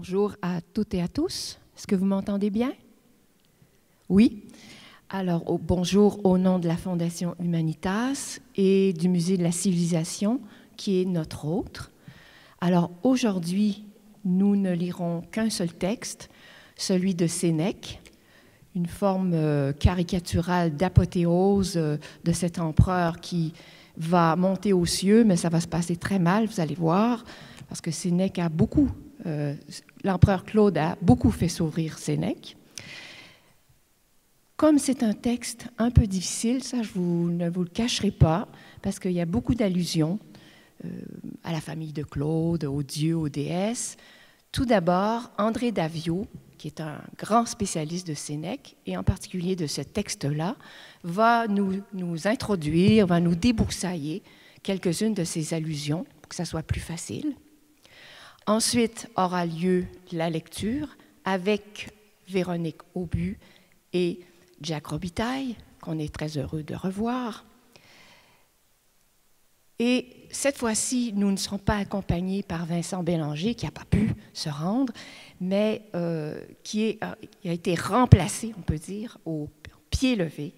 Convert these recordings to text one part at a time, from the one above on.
Bonjour à toutes et à tous. Est-ce que vous m'entendez bien? Oui. Alors, bonjour au nom de la Fondation Humanitas et du Musée de la Civilisation, qui est notre hôte. Alors, aujourd'hui, nous ne lirons qu'un seul texte, celui de Sénèque, une forme caricaturale d'apothéose de cet empereur qui va monter aux cieux, mais ça va se passer très mal, vous allez voir, parce que Sénèque a beaucoup, l'empereur Claude a beaucoup fait sourire Sénèque. Comme c'est un texte un peu difficile, ça je ne vous le cacherai pas, parce qu'il y a beaucoup d'allusions à la famille de Claude, aux dieux, aux déesses. Tout d'abord, André Daviau, qui est un grand spécialiste de Sénèque, et en particulier de ce texte-là, va nous introduire, va nous débroussailler quelques-unes de ces allusions pour que ça soit plus facile. Ensuite aura lieu la lecture avec Véronique Aubu et Jack Robitaille, qu'on est très heureux de revoir. Et cette fois-ci, nous ne serons pas accompagnés par Vincent Bélanger, qui n'a pas pu se rendre, mais qui a été remplacé, on peut dire, au pied levé,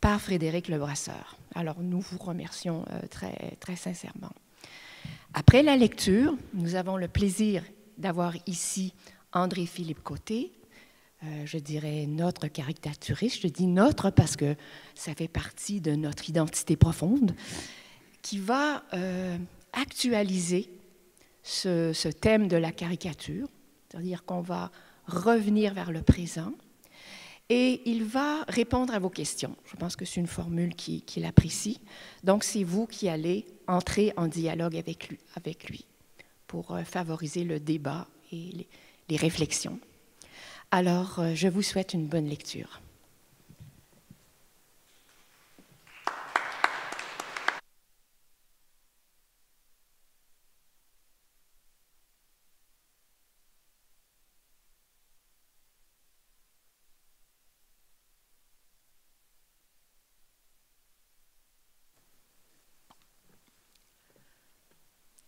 par Frédéric Lebrasseur. Alors, nous vous remercions très, très sincèrement. Après la lecture, nous avons le plaisir d'avoir ici André-Philippe Côté, je dirais notre caricaturiste, je dis notre parce que ça fait partie de notre identité profonde, qui va actualiser ce thème de la caricature, c'est-à-dire qu'on va revenir vers le présent, et il va répondre à vos questions. Je pense que c'est une formule qu'il apprécie. Donc, c'est vous qui allez entrer en dialogue avec lui pour favoriser le débat et les réflexions. Alors, je vous souhaite une bonne lecture.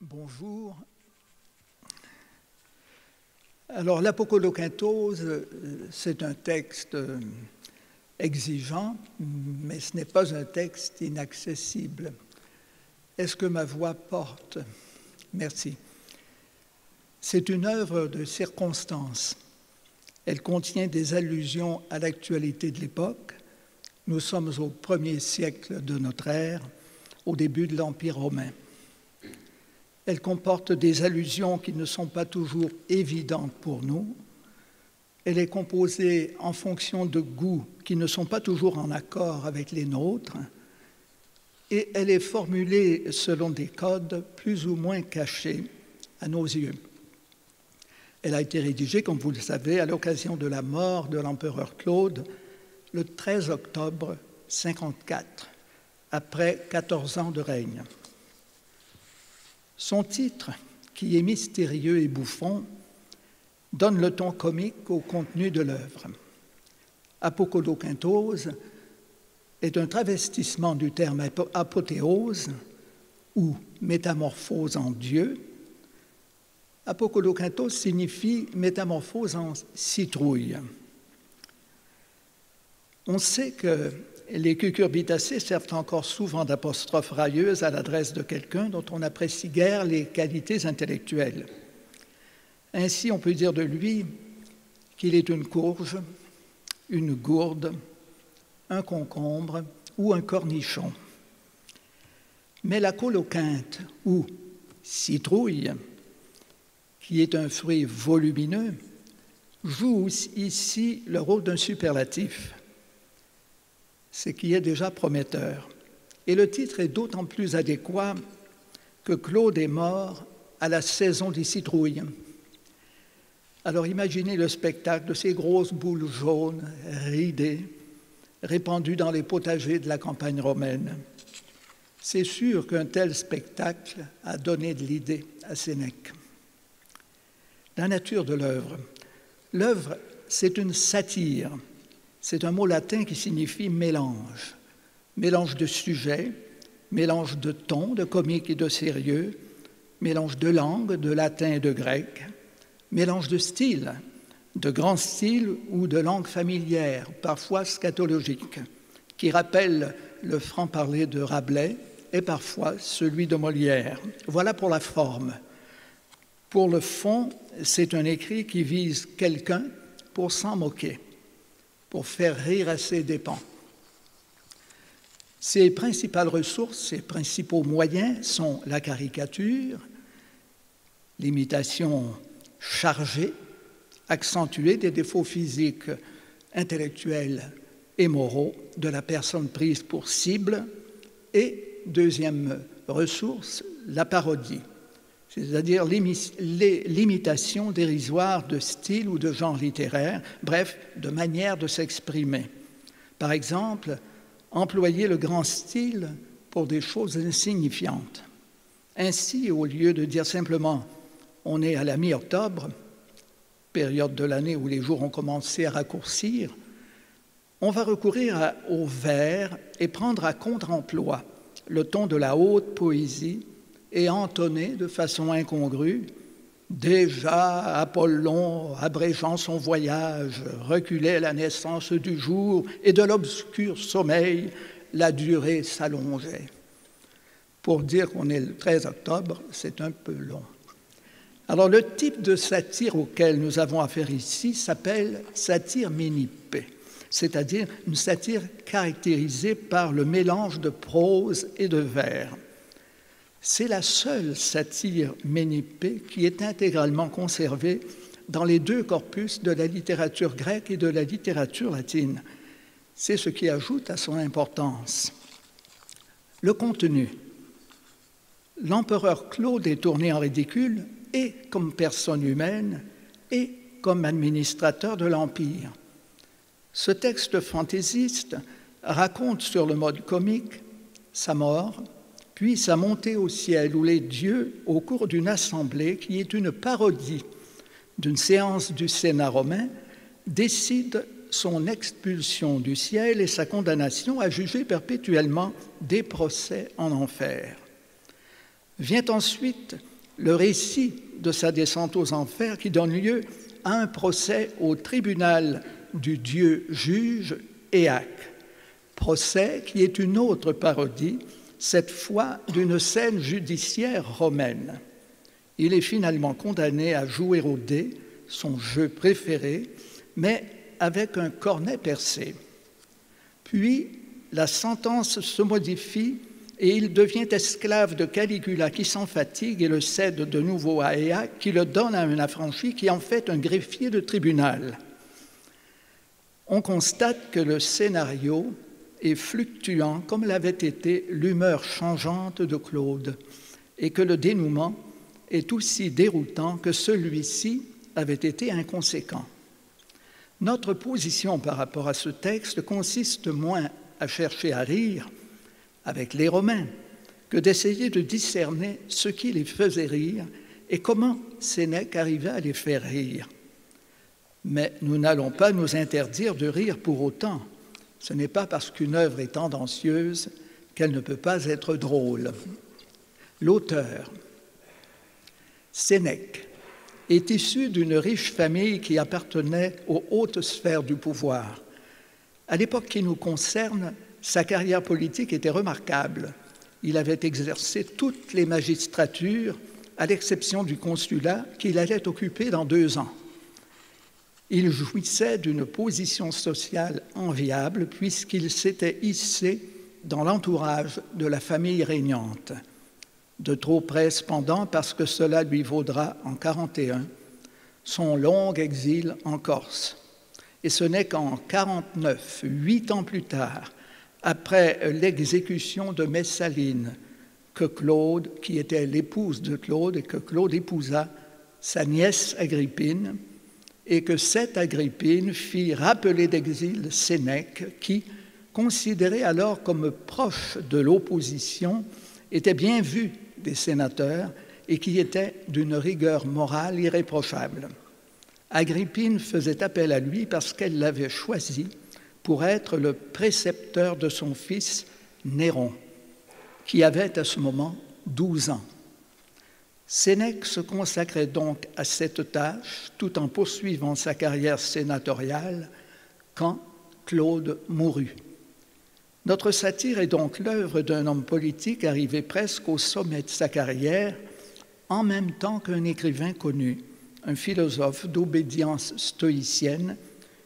Bonjour. Alors, l'Apokoloquintose, c'est un texte exigeant, mais ce n'est pas un texte inaccessible. Est-ce que ma voix porte? Merci. C'est une œuvre de circonstance. Elle contient des allusions à l'actualité de l'époque. Nous sommes au 1er siècle de notre ère, au début de l'Empire romain. Elle comporte des allusions qui ne sont pas toujours évidentes pour nous. Elle est composée en fonction de goûts qui ne sont pas toujours en accord avec les nôtres. Et elle est formulée selon des codes plus ou moins cachés à nos yeux. Elle a été rédigée, comme vous le savez, à l'occasion de la mort de l'empereur Claude le 13 octobre 54, après 14 ans de règne. Son titre, qui est mystérieux et bouffon, donne le ton comique au contenu de l'œuvre. Apokoloquintose est un travestissement du terme apothéose ou métamorphose en Dieu. Apokoloquintose signifie métamorphose en citrouille. On sait que les cucurbitacées servent encore souvent d'apostrophe railleuse à l'adresse de quelqu'un dont on n'apprécie guère les qualités intellectuelles. Ainsi, on peut dire de lui qu'il est une courge, une gourde, un concombre ou un cornichon. Mais la coloquinte ou citrouille, qui est un fruit volumineux, joue ici le rôle d'un superlatif, ce qui est déjà prometteur. Et le titre est d'autant plus adéquat que Claude est mort à la saison des citrouilles. Alors imaginez le spectacle de ces grosses boules jaunes, ridées, répandues dans les potagers de la campagne romaine. C'est sûr qu'un tel spectacle a donné de l'idée à Sénèque. La nature de l'œuvre. L'œuvre, c'est une satire. C'est un mot latin qui signifie mélange. Mélange de sujets, mélange de tons, de comique et de sérieux, mélange de langues, de latin et de grec, mélange de styles, de grands styles ou de langues familières, parfois scatologiques, qui rappellent le franc-parler de Rabelais et parfois celui de Molière. Voilà pour la forme. Pour le fond, c'est un écrit qui vise quelqu'un pour s'en moquer, pour faire rire à ses dépens. Ses principales ressources, ses principaux moyens sont la caricature, l'imitation chargée, accentuée des défauts physiques, intellectuels et moraux de la personne prise pour cible, et deuxième ressource, la parodie, c'est-à-dire l'imitation dérisoire de style ou de genre littéraire, bref, de manière de s'exprimer. Par exemple, employer le grand style pour des choses insignifiantes. Ainsi, au lieu de dire simplement « on est à la mi-octobre », période de l'année où les jours ont commencé à raccourcir, on va recourir au vers et prendre à contre-emploi le ton de la haute poésie et entonner de façon incongrue « Déjà Apollon, abrégeant son voyage, reculait la naissance du jour et de l'obscur sommeil, la durée s'allongeait. » Pour dire qu'on est le 13 octobre, c'est un peu long. Alors, le type de satire auquel nous avons affaire ici s'appelle satire ménippée, c'est-à-dire une satire caractérisée par le mélange de prose et de vers. C'est la seule satire ménippée qui est intégralement conservée dans les deux corpus de la littérature grecque et de la littérature latine. C'est ce qui ajoute à son importance. Le contenu. L'empereur Claude est tourné en ridicule et comme personne humaine et comme administrateur de l'Empire. Ce texte fantaisiste raconte sur le mode comique sa mort, puis sa montée au ciel où les dieux, au cours d'une assemblée qui est une parodie d'une séance du Sénat romain, décident son expulsion du ciel et sa condamnation à juger perpétuellement des procès en enfer. Vient ensuite le récit de sa descente aux enfers qui donne lieu à un procès au tribunal du dieu juge Éaque, procès qui est une autre parodie, cette fois d'une scène judiciaire romaine. Il est finalement condamné à jouer au dé, son jeu préféré, mais avec un cornet percé. Puis, la sentence se modifie et il devient esclave de Caligula qui s'en fatigue et le cède de nouveau à Éaque qui le donne à un affranchi qui en fait un greffier de tribunal. On constate que le scénario est fluctuant comme l'avait été l'humeur changeante de Claude et que le dénouement est aussi déroutant que celui-ci avait été inconséquent. Notre position par rapport à ce texte consiste moins à chercher à rire avec les Romains que d'essayer de discerner ce qui les faisait rire et comment Sénèque arrivait à les faire rire. Mais nous n'allons pas nous interdire de rire pour autant. Ce n'est pas parce qu'une œuvre est tendancieuse qu'elle ne peut pas être drôle. L'auteur, Sénèque, est issu d'une riche famille qui appartenait aux hautes sphères du pouvoir. À l'époque qui nous concerne, sa carrière politique était remarquable. Il avait exercé toutes les magistratures, à l'exception du consulat qu'il allait occuper dans 2 ans. Il jouissait d'une position sociale enviable puisqu'il s'était hissé dans l'entourage de la famille régnante. De trop près cependant parce que cela lui vaudra en 41 son long exil en Corse. Et ce n'est qu'en 49, 8 ans plus tard, après l'exécution de Messaline, que Claude, qui était l'épouse de Claude, et que Claude épousa sa nièce Agrippine, et que cette Agrippine fit rappeler d'exil Sénèque, qui, considéré alors comme proche de l'opposition, était bien vu des sénateurs et qui était d'une rigueur morale irréprochable. Agrippine faisait appel à lui parce qu'elle l'avait choisi pour être le précepteur de son fils Néron, qui avait à ce moment 12 ans. Sénèque se consacrait donc à cette tâche tout en poursuivant sa carrière sénatoriale quand Claude mourut. Notre satire est donc l'œuvre d'un homme politique arrivé presque au sommet de sa carrière, en même temps qu'un écrivain connu, un philosophe d'obédience stoïcienne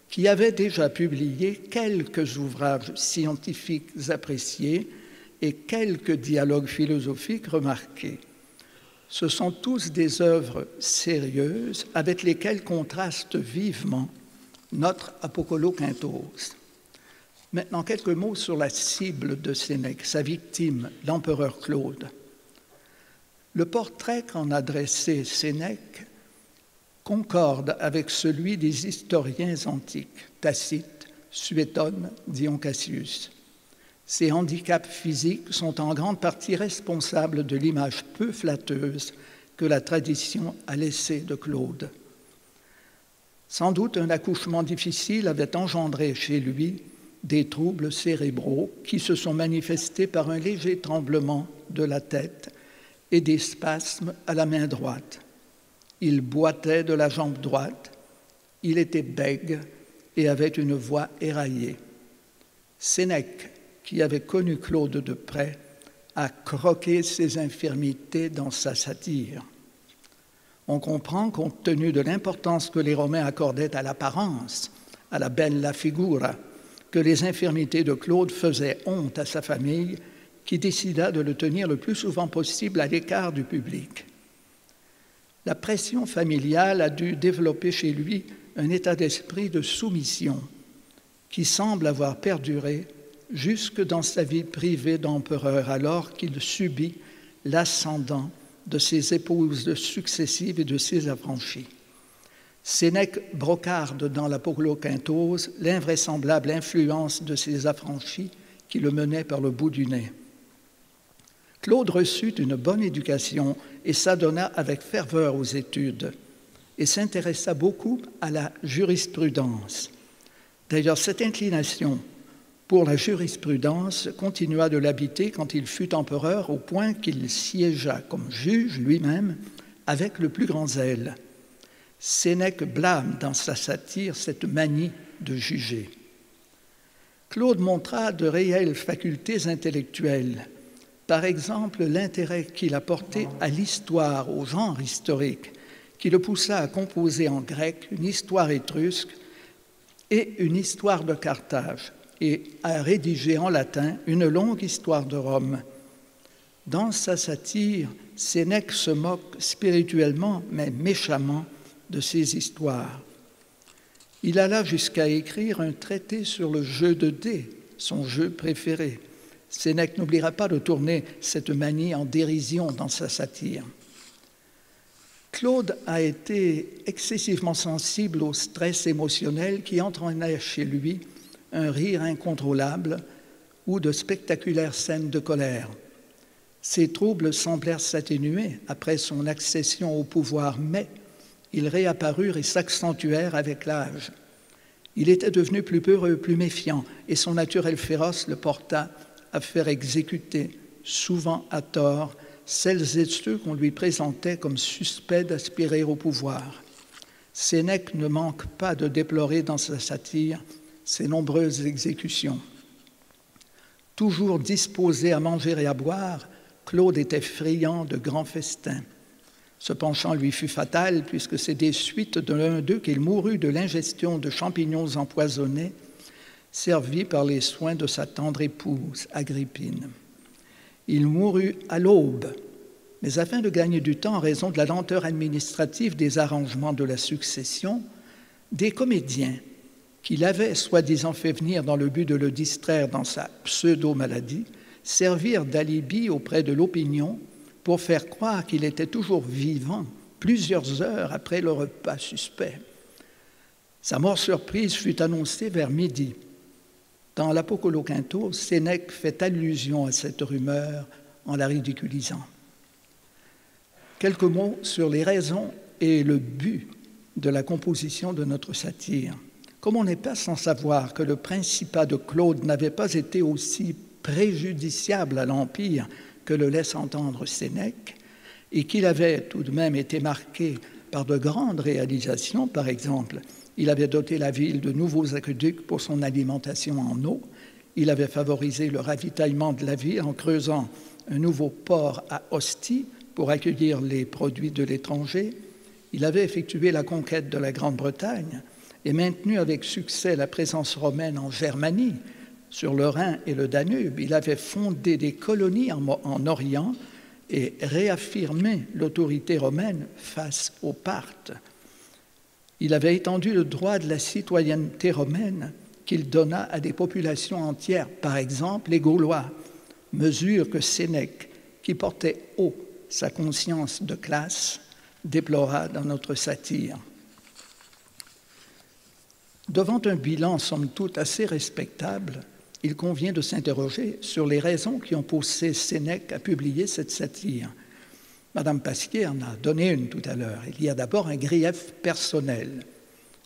qui avait déjà publié quelques ouvrages scientifiques appréciés et quelques dialogues philosophiques remarqués. Ce sont tous des œuvres sérieuses avec lesquelles contraste vivement notre Apocolocynthos. Maintenant, quelques mots sur la cible de Sénèque, sa victime, l'empereur Claude. Le portrait qu'en a dressé Sénèque concorde avec celui des historiens antiques, Tacite, Suétone, Dion Cassius. Ces handicaps physiques sont en grande partie responsables de l'image peu flatteuse que la tradition a laissée de Claude. Sans doute un accouchement difficile avait engendré chez lui des troubles cérébraux qui se sont manifestés par un léger tremblement de la tête et des spasmes à la main droite. Il boitait de la jambe droite, il était bègue et avait une voix éraillée. Sénèque, qui avait connu Claude de près, a croqué ses infirmités dans sa satire. On comprend, compte tenu de l'importance que les Romains accordaient à l'apparence, à la bella figura, que les infirmités de Claude faisaient honte à sa famille, qui décida de le tenir le plus souvent possible à l'écart du public. La pression familiale a dû développer chez lui un état d'esprit de soumission qui semble avoir perduré jusque dans sa vie privée d'empereur, alors qu'il subit l'ascendant de ses épouses successives et de ses affranchis. Sénèque brocarde dans l'Apocolocynthos l'invraisemblable influence de ses affranchis qui le menaient par le bout du nez. Claude reçut une bonne éducation et s'adonna avec ferveur aux études et s'intéressa beaucoup à la jurisprudence. D'ailleurs, cette inclination pour la jurisprudence continua de l'habiter quand il fut empereur, au point qu'il siégea comme juge lui-même avec le plus grand zèle. Sénèque blâme dans sa satire cette manie de juger. Claude montra de réelles facultés intellectuelles. Par exemple, l'intérêt qu'il a porté à l'histoire, au genre historique, qui le poussa à composer en grec une histoire étrusque et une histoire de Carthage, et à rédiger en latin une longue histoire de Rome. Dans sa satire, Sénèque se moque spirituellement, mais méchamment, de ces histoires. Il alla jusqu'à écrire un traité sur le jeu de dés, son jeu préféré. Sénèque n'oubliera pas de tourner cette manie en dérision dans sa satire. Claude a été excessivement sensible au stress émotionnel qui entraînait chez lui un rire incontrôlable ou de spectaculaires scènes de colère. Ces troubles semblèrent s'atténuer après son accession au pouvoir, mais ils réapparurent et s'accentuèrent avec l'âge. Il était devenu plus peureux, plus méfiant, et son naturel féroce le porta à faire exécuter, souvent à tort, celles et ceux qu'on lui présentait comme suspects d'aspirer au pouvoir. Sénèque ne manque pas de déplorer dans sa satire ces nombreuses exécutions. Toujours disposé à manger et à boire, Claude était friand de grands festins. Ce penchant lui fut fatal puisque c'est des suites de l'un d'eux qu'il mourut de l'ingestion de champignons empoisonnés servis par les soins de sa tendre épouse, Agrippine. Il mourut à l'aube, mais afin de gagner du temps en raison de la lenteur administrative des arrangements de la succession, des comédiens qu'il avait soi-disant fait venir dans le but de le distraire dans sa pseudo-maladie servirent d'alibi auprès de l'opinion pour faire croire qu'il était toujours vivant plusieurs heures après le repas suspect. Sa mort surprise fut annoncée vers midi. Dans l'Apocolocynthos, Sénèque fait allusion à cette rumeur en la ridiculisant. Quelques mots sur les raisons et le but de la composition de notre satire. Comme on n'est pas sans savoir que le principat de Claude n'avait pas été aussi préjudiciable à l'Empire que le laisse entendre Sénèque, et qu'il avait tout de même été marqué par de grandes réalisations. Par exemple, il avait doté la ville de nouveaux aqueducs pour son alimentation en eau. Il avait favorisé le ravitaillement de la ville en creusant un nouveau port à Ostie pour accueillir les produits de l'étranger. Il avait effectué la conquête de la Grande-Bretagne et maintenu avec succès la présence romaine en Germanie, sur le Rhin et le Danube. Il avait fondé des colonies en Orient et réaffirmé l'autorité romaine face aux Parthes. Il avait étendu le droit de la citoyenneté romaine qu'il donna à des populations entières, par exemple les Gaulois, mesure que Sénèque, qui portait haut sa conscience de classe, déplora dans notre satire. Devant un bilan somme toute assez respectable, il convient de s'interroger sur les raisons qui ont poussé Sénèque à publier cette satire. Madame Pasquier en a donné une tout à l'heure. Il y a d'abord un grief personnel.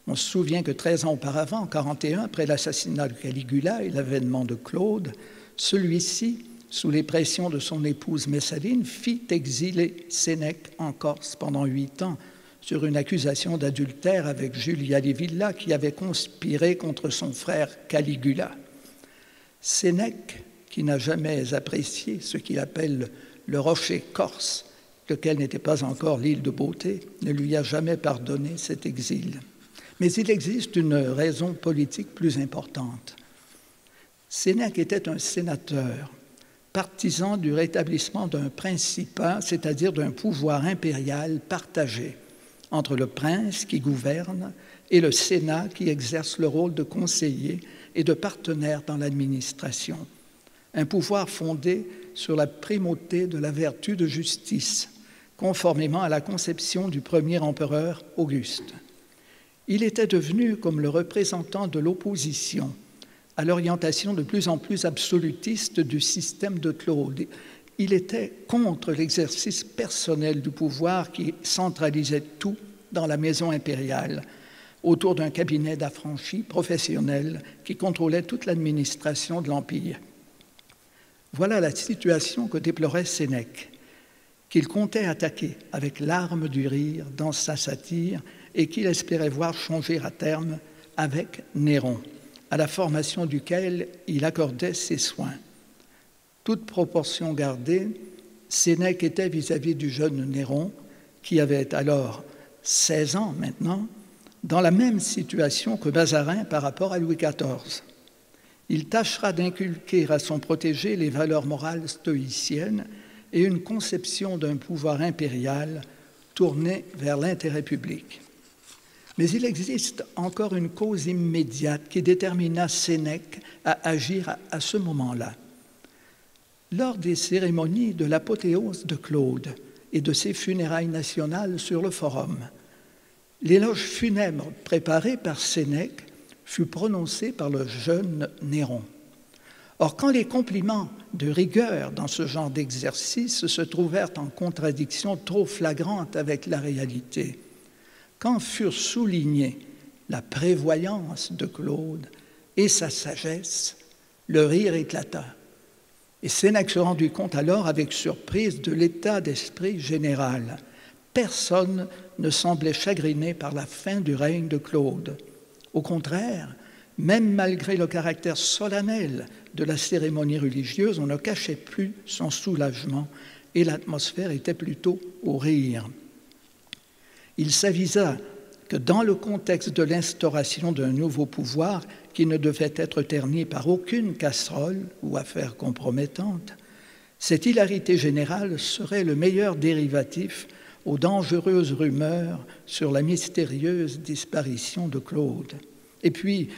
On se souvient que 13 ans auparavant, en 41, après l'assassinat de Caligula et l'avènement de Claude, celui-ci, sous les pressions de son épouse Messaline, fit exiler Sénèque en Corse pendant 8 ans sur une accusation d'adultère avec Julia Livilla qui avait conspiré contre son frère Caligula. Sénèque, qui n'a jamais apprécié ce qu'il appelle le rocher corse, lequel n'était pas encore l'île de Beauté, ne lui a jamais pardonné cet exil. Mais il existe une raison politique plus importante. Sénèque était un sénateur, partisan du rétablissement d'un principat, c'est-à-dire d'un pouvoir impérial partagé entre le prince qui gouverne et le Sénat qui exerce le rôle de conseiller et de partenaire dans l'administration. Un pouvoir fondé sur la primauté de la vertu de justice, conformément à la conception du premier empereur Auguste. Il était devenu comme le représentant de l'opposition à l'orientation de plus en plus absolutiste du système de Claude. Il était contre l'exercice personnel du pouvoir qui centralisait tout dans la maison impériale, autour d'un cabinet d'affranchis professionnels qui contrôlait toute l'administration de l'Empire. Voilà la situation que déplorait Sénèque, qu'il comptait attaquer avec l'arme du rire dans sa satire et qu'il espérait voir changer à terme avec Néron, à la formation duquel il accordait ses soins. Toute proportion gardée, Sénèque était vis-à-vis du jeune Néron, qui avait alors 16 ans maintenant, dans la même situation que Mazarin par rapport à Louis XIV. Il tâchera d'inculquer à son protégé les valeurs morales stoïciennes et une conception d'un pouvoir impérial tourné vers l'intérêt public. Mais il existe encore une cause immédiate qui détermina Sénèque à agir à ce moment-là. Lors des cérémonies de l'apothéose de Claude et de ses funérailles nationales sur le Forum, l'éloge funèbre préparé par Sénèque fut prononcé par le jeune Néron. Or, quand les compliments de rigueur dans ce genre d'exercice se trouvèrent en contradiction trop flagrante avec la réalité, quand furent soulignés la prévoyance de Claude et sa sagesse, le rire éclata. Et Sénèque se rendit compte alors avec surprise de l'état d'esprit général. Personne ne semblait chagriné par la fin du règne de Claude. Au contraire, même malgré le caractère solennel de la cérémonie religieuse, on ne cachait plus son soulagement et l'atmosphère était plutôt au rire. Il s'avisa que dans le contexte de l'instauration d'un nouveau pouvoir qui ne devait être terni par aucune casserole ou affaire compromettante, cette hilarité générale serait le meilleur dérivatif aux dangereuses rumeurs sur la mystérieuse disparition de Claude. Et puis,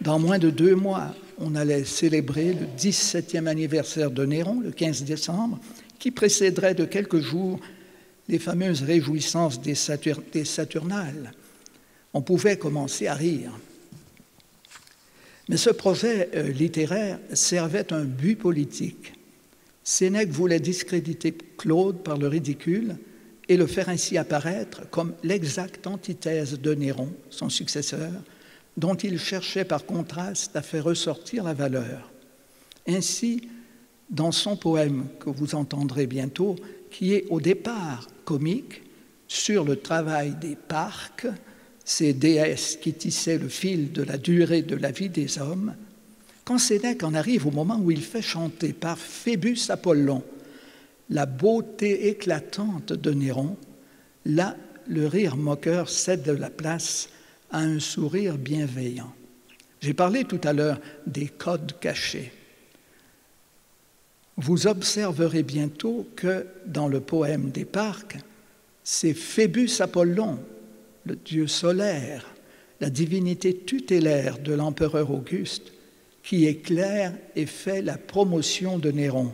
dans moins de 2 mois, on allait célébrer le 17e anniversaire de Néron, le 15 décembre, qui précéderait de quelques jours les fameuses réjouissances des Saturnales. On pouvait commencer à rire. Mais ce projet littéraire servait un but politique. Sénèque voulait discréditer Claude par le ridicule et le faire ainsi apparaître comme l'exacte antithèse de Néron, son successeur, dont il cherchait par contraste à faire ressortir la valeur. Ainsi, dans son poème que vous entendrez bientôt, qui est au départ comique, sur le travail des parques, ces déesses qui tissaient le fil de la durée de la vie des hommes, quand Sénèque en arrive au moment où il fait chanter par Phébus Apollon la beauté éclatante de Néron, là, le rire moqueur cède la place à un sourire bienveillant. J'ai parlé tout à l'heure des codes cachés. Vous observerez bientôt que dans le poème des parcs, c'est Phébus Apollon, le dieu solaire, la divinité tutélaire de l'empereur Auguste, qui éclaire et fait la promotion de Néron.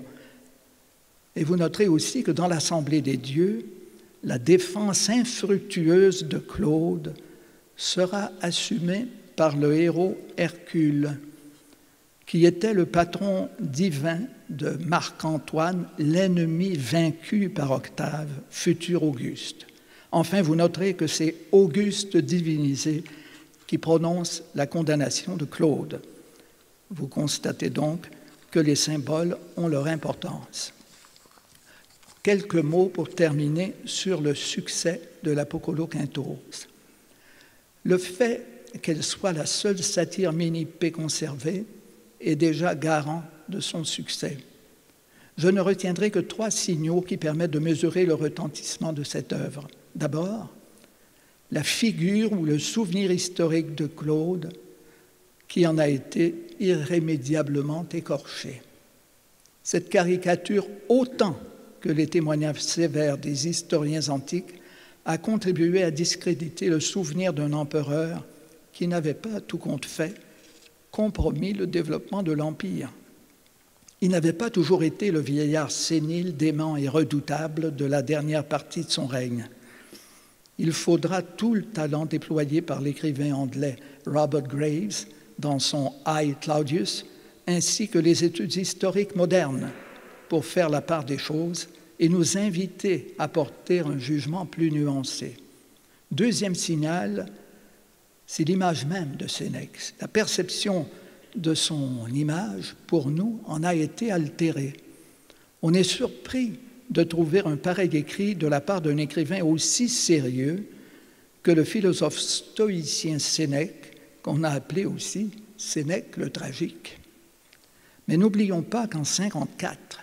Et vous noterez aussi que dans l'Assemblée des dieux, la défense infructueuse de Claude sera assumée par le héros Hercule, qui était le patron divin de Marc-Antoine, l'ennemi vaincu par Octave, futur Auguste. Enfin, vous noterez que c'est Auguste divinisé qui prononce la condamnation de Claude. Vous constatez donc que les symboles ont leur importance. Quelques mots pour terminer sur le succès de l'Apocolocynthose. Le fait qu'elle soit la seule satire minippée conservée est déjà garant de son succès. Je ne retiendrai que 3 signaux qui permettent de mesurer le retentissement de cette œuvre. D'abord, la figure ou le souvenir historique de Claude qui en a été irrémédiablement écorché. Cette caricature, autant que les témoignages sévères des historiens antiques, a contribué à discréditer le souvenir d'un empereur qui n'avait pas, tout compte fait, compromis le développement de l'Empire. Il n'avait pas toujours été le vieillard sénile, dément et redoutable de la dernière partie de son règne. Il faudra tout le talent déployé par l'écrivain anglais Robert Graves dans son « I, Claudius », ainsi que les études historiques modernes pour faire la part des choses et nous inviter à porter un jugement plus nuancé. Deuxième signal, c'est l'image même de Sénèque. La perception de son image, pour nous, en a été altérée. On est surpris de trouver un pareil écrit de la part d'un écrivain aussi sérieux que le philosophe stoïcien Sénèque, qu'on a appelé aussi Sénèque le tragique. Mais n'oublions pas qu'en 54,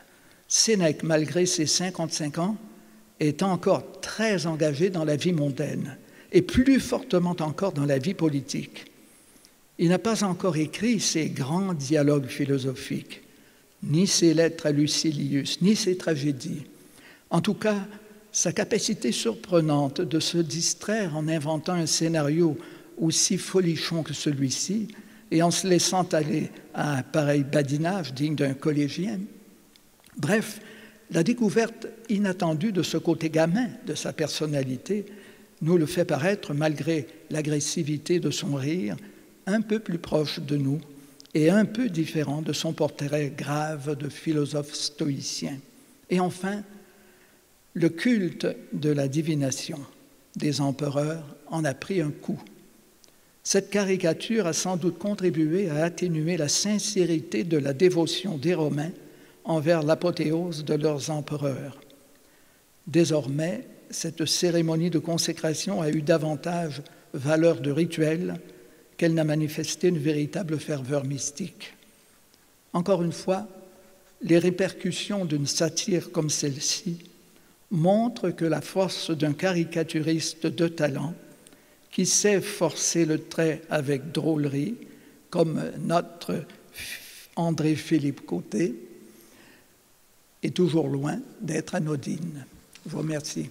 Sénèque, malgré ses 55 ans, est encore très engagé dans la vie mondaine et plus fortement encore dans la vie politique. Il n'a pas encore écrit ses grands dialogues philosophiques, ni ses lettres à Lucilius, ni ses tragédies. En tout cas, sa capacité surprenante de se distraire en inventant un scénario aussi folichon que celui-ci et en se laissant aller à un pareil badinage digne d'un collégien. Bref, la découverte inattendue de ce côté gamin de sa personnalité nous le fait paraître, malgré l'agressivité de son rire, un peu plus proche de nous et un peu différent de son portrait grave de philosophe stoïcien. Et enfin, le culte de la divination des empereurs en a pris un coup. Cette caricature a sans doute contribué à atténuer la sincérité de la dévotion des Romains envers l'apothéose de leurs empereurs. Désormais, cette cérémonie de consécration a eu davantage valeur de rituel qu'elle n'a manifesté une véritable ferveur mystique. Encore une fois, les répercussions d'une satire comme celle-ci montrent que la force d'un caricaturiste de talent qui sait forcer le trait avec drôlerie, comme notre André-Philippe Côté, est toujours loin d'être anodine. Je vous remercie.